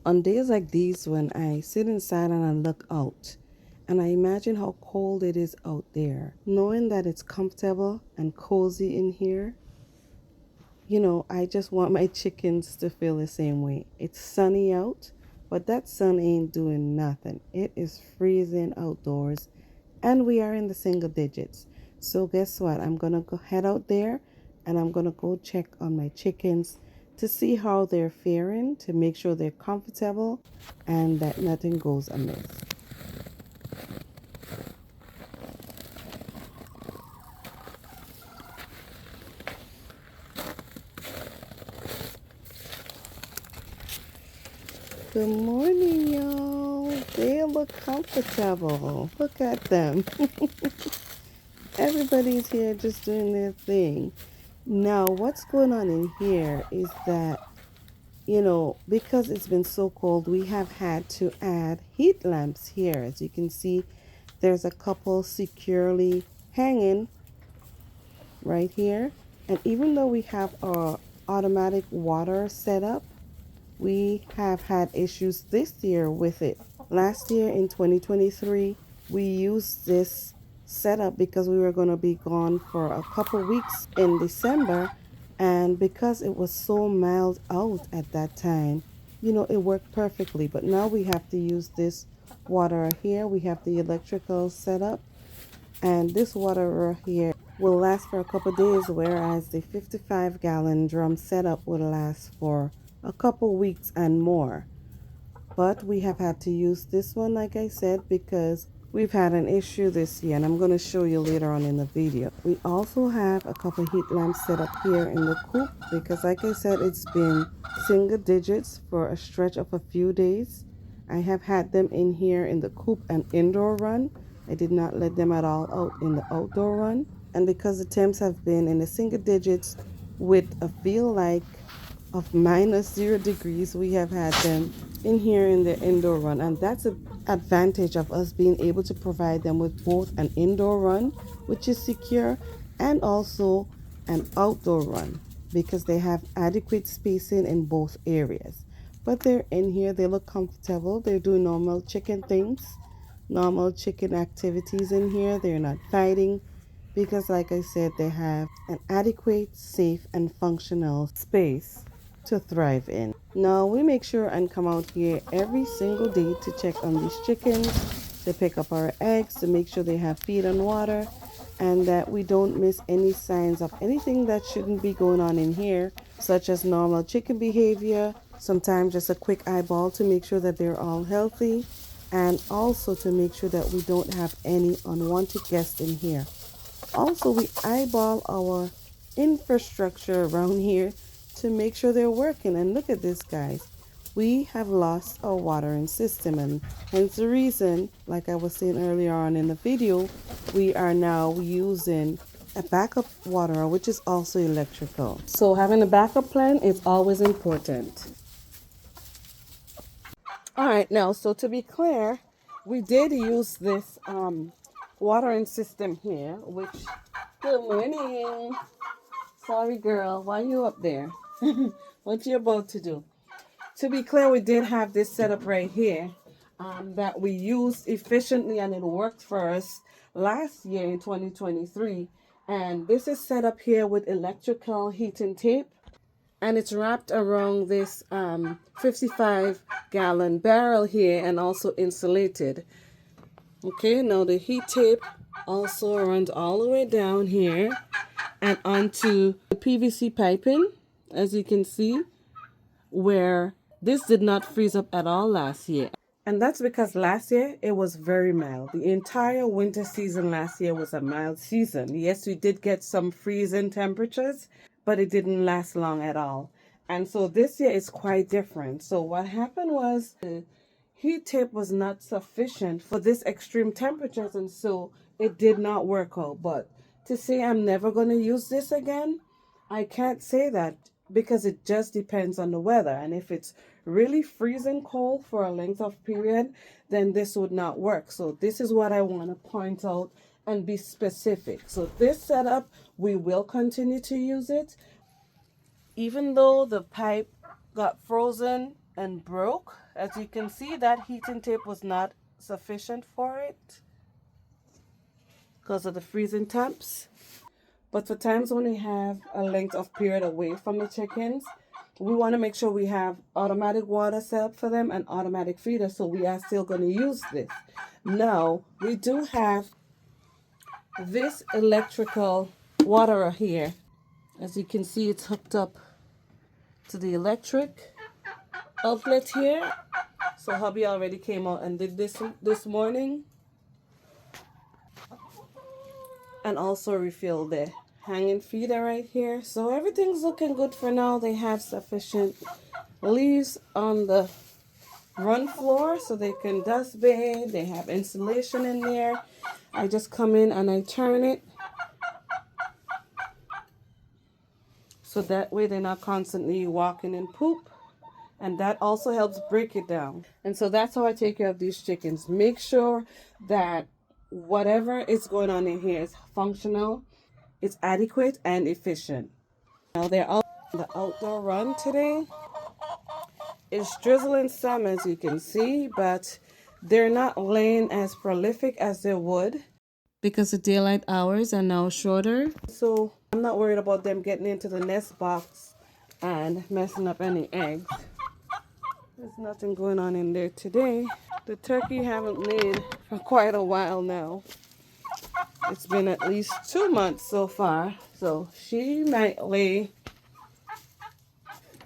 On days like these, when I sit inside and I look out and I imagine how cold it is out there, knowing that it's comfortable and cozy in here, I just want my chickens to feel the same way. It's sunny out, but that sun ain't doing nothing. It is freezing outdoors, and we are in the single digits. So guess what? I'm gonna go head out there and I'm gonna go check on my chickens to see how they're faring, to make sure they're comfortable and that nothing goes amiss. Good morning, y'all. They look comfortable. Look at them. Everybody's here just doing their thing. Now, what's going on in here is that, because it's been so cold, we have had to add heat lamps here. As you can see, there's a couple securely hanging right here. And even though we have our automatic water set up, we have had issues this year with it. Last year in 2023, we used this setup because we were going to be gone for a couple weeks in December. And because it was so mild out at that time, it worked perfectly. But now we have to use this water here. We have the electrical setup. And this water here will last for a couple days, whereas the 55-gallon drum setup would last for a couple weeks and more. But we have had to use this one, like I said, because we've had an issue this year, and I'm going to show you later on in the video. We also have a couple heat lamps set up here in the coop because, like I said, it's been single digits for a stretch of a few days. I have had them in here in the coop and indoor run. I did not let them at all out in the outdoor run. And because the temps have been in the single digits with a feel like of -0 degrees, we have had them in here in the indoor run, and that's an advantage of us being able to provide them with both an indoor run, which is secure, and also an outdoor run because they have adequate spacing in both areas. But they're in here, they look comfortable, they're doing normal chicken things, normal chicken activities in here. They're not fighting because, like I said, they have an adequate, safe, and functional space to thrive in. Now we make sure and come out here every single day to check on these chickens, to pick up our eggs, to make sure they have feed and water, and that we don't miss any signs of anything that shouldn't be going on in here, such as normal chicken behavior, sometimes just a quick eyeball to make sure that they're all healthy, and also to make sure that we don't have any unwanted guests in here. Also, we eyeball our infrastructure around here to make sure they're working. And look at this, guys. We have lost our watering system, and hence the reason, like I was saying earlier on in the video, we are now using a backup waterer, which is also electrical. So having a backup plan is always important. All right, now, so to be clear, we did use this watering system here, which, good morning. Sorry, girl, why you up there? What you about to do? To be clear, we did have this setup right here that we used efficiently, and it worked for us last year in 2023. And this is set up here with electrical heating tape, and it's wrapped around this 55-gallon barrel here and also insulated. Okay, now the heat tape also runs all the way down here and onto the PVC piping, as you can see, where this did not freeze up at all last year. And that's because last year it was very mild. The entire winter season last year was a mild season. Yes, we did get some freezing temperatures, but it didn't last long at all. And so this year is quite different. So what happened was the heat tape was not sufficient for this extreme temperatures, and so it did not work out. But to say I'm never going to use this again, I can't say that because it just depends on the weather. And if it's really freezing cold for a length of period, then this would not work. So this is what I want to point out and be specific. So this setup, we will continue to use it. Even though the pipe got frozen and broke. As you can see, that heating tape was not sufficient for it because of the freezing temps. But for times when we have a length of period away from the chickens, we want to make sure we have automatic water set up for them and automatic feeder, so we are still going to use this. Now, we do have this electrical waterer here. As you can see, it's hooked up to the electric outlet here. So hubby already came out and did this morning, and also refilled the hanging feeder right here. So everything's looking good for now. They have sufficient leaves on the run floor so they can dust bathe. They have insulation in there. I just come in and I turn it so that way they're not constantly walking in poop, and that also helps break it down. And so that's how I take care of these chickens. Make sure that whatever is going on in here is functional, it's adequate and efficient. Now they're out on the outdoor run today. It's drizzling some, as you can see, but they're not laying as prolific as they would because the daylight hours are now shorter. So I'm not worried about them getting into the nest box and messing up any eggs. There's nothing going on in there today. The turkey haven't laid for quite a while now. It's been at least 2 months so far. So she might lay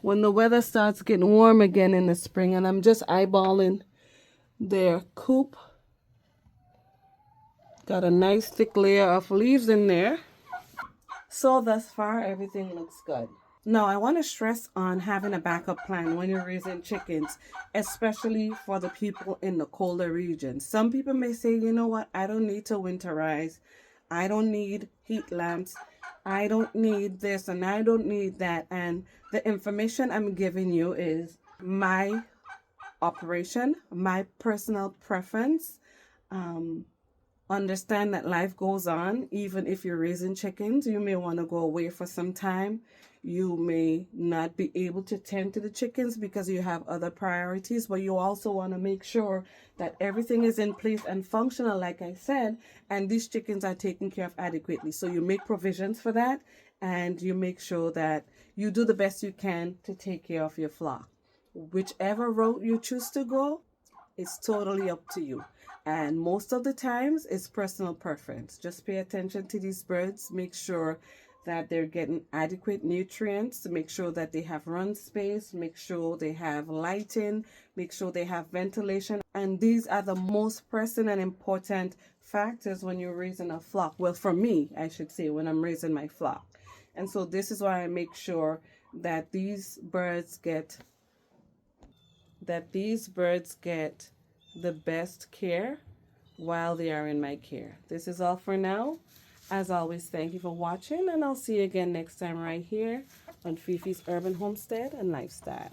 when the weather starts getting warm again in the spring. And I'm just eyeballing their coop. Got a nice thick layer of leaves in there. So thus far, everything looks good. Now, I want to stress on having a backup plan when you're raising chickens, especially for the people in the colder regions. Some people may say, you know what, I don't need to winterize. I don't need heat lamps. I don't need this and I don't need that. And the information I'm giving you is my operation, my personal preference. Understand that life goes on. Even if you're raising chickens, you may want to go away for some time. You may not be able to tend to the chickens because you have other priorities, but you also want to make sure that everything is in place and functional, like I said, and these chickens are taken care of adequately. So you make provisions for that, and you make sure that you do the best you can to take care of your flock. Whichever route you choose to go, it's totally up to you. And most of the times, it's personal preference. Just pay attention to these birds. Make sure that they're getting adequate nutrients. Make sure that they have run space. Make sure they have lighting. Make sure they have ventilation. And these are the most pressing and important factors when you're raising a flock. Well, for me, I should say, when I'm raising my flock. And so this is why I make sure that these birds get the best care while they are in my care. This is all for now. As always, thank you for watching, and I'll see you again next time right here on Fifi's Urban Homestead and Lifestyle.